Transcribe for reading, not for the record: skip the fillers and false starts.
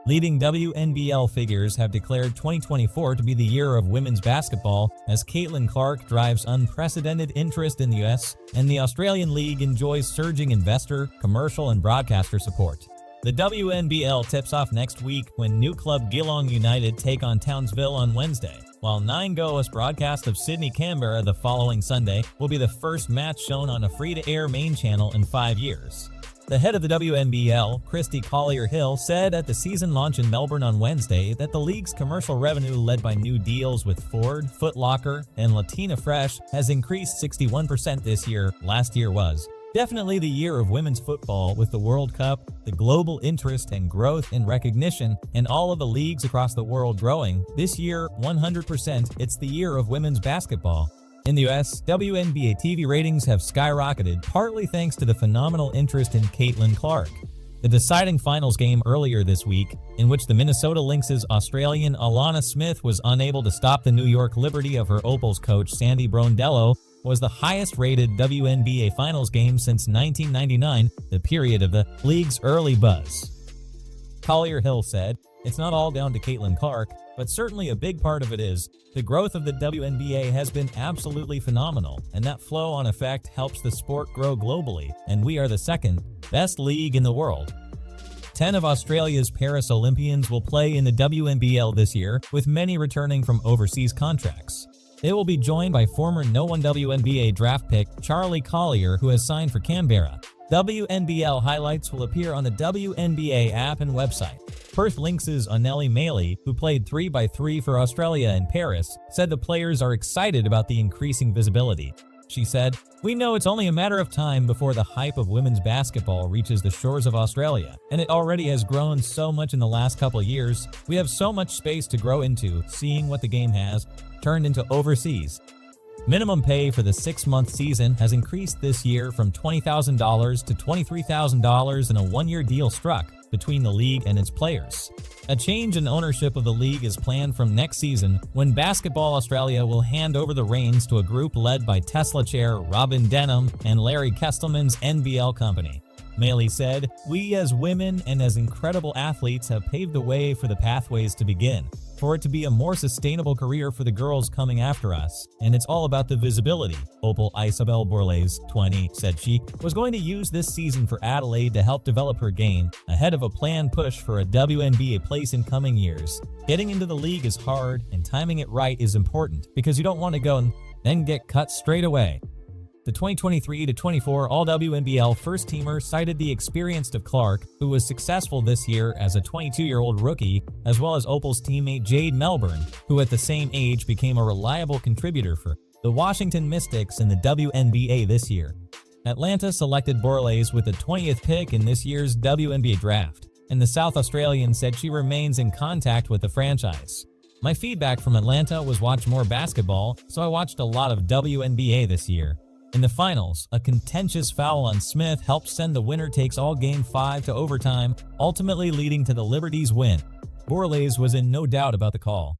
Leading WNBL figures have declared 2024 to be the year of women's basketball as Caitlin Clark drives unprecedented interest in the US and the Australian League enjoys surging investor, commercial, and broadcaster support. The WNBL tips off next week when new club Geelong United take on Townsville on Wednesday, while 9Go's broadcast of Sydney-Canberra the following Sunday will be the first match shown on a free-to-air main channel in 5 years. The head of the WNBL, Christy Collier-Hill, said at the season launch in Melbourne on Wednesday that the league's commercial revenue led by new deals with Ford, Foot Locker, and Latina Fresh has increased 61% this year. Last year was definitely the year of women's football with the World Cup, the global interest and growth and recognition, and all of the leagues across the world growing. This year, 100%, it's the year of women's basketball. In the US, WNBA TV ratings have skyrocketed, partly thanks to the phenomenal interest in Caitlin Clark. The deciding finals game earlier this week, in which the Minnesota Lynx's Australian Alana Smith was unable to stop the New York Liberty of her Opals coach Sandy Brondello, was the highest-rated WNBA finals game since 1999, the period of the league's early buzz. Collier-Hill said, "It's not all down to Caitlin Clark, but certainly a big part of it is. The growth of the WNBA has been absolutely phenomenal, and that flow-on effect helps the sport grow globally, and we are the second best league in the world." 10 of Australia's Paris Olympians will play in the WNBL this year, with many returning from overseas contracts. They will be joined by former No. 1 WNBA draft pick Charlie Collier, who has signed for Canberra. WNBL highlights will appear on the WNBA app and website. Perth Lynx's Anneli Maley, who played 3x3 for Australia in Paris, said the players are excited about the increasing visibility. She said, "We know it's only a matter of time before the hype of women's basketball reaches the shores of Australia, and it already has grown so much in the last couple of years. We have so much space to grow into, seeing what the game has turned into overseas." Minimum pay for the 6-month season has increased this year from $20,000 to $23,000 in a 1-year deal struck between the league and its players. A change in ownership of the league is planned from next season, when Basketball Australia will hand over the reins to a group led by Tesla chair Robin Denham and Larry Kestelman's NBL company. Maley said, "We as women and as incredible athletes have paved the way for the pathways to begin, for it to be a more sustainable career for the girls coming after us, and it's all about the visibility." Opal Isabel Borlase, 20, said she was going to use this season for Adelaide to help develop her game, ahead of a planned push for a WNBA place in coming years. Getting into the league is hard, and timing it right is important, because you don't want to go and then get cut straight away. The 2023-24 All-WNBL first-teamer cited the experience of Clark, who was successful this year as a 22-year-old rookie, as well as Opal's teammate Jade Melbourne, who at the same age became a reliable contributor for the Washington Mystics in the WNBA this year. Atlanta selected Borlase with the 20th pick in this year's WNBA draft, and the South Australian said she remains in contact with the franchise. "My feedback from Atlanta was watch more basketball, so I watched a lot of WNBA this year." In the finals, a contentious foul on Smith helped send the winner-takes-all Game 5 to overtime, ultimately leading to the Liberty's win. Borlase was in no doubt about the call.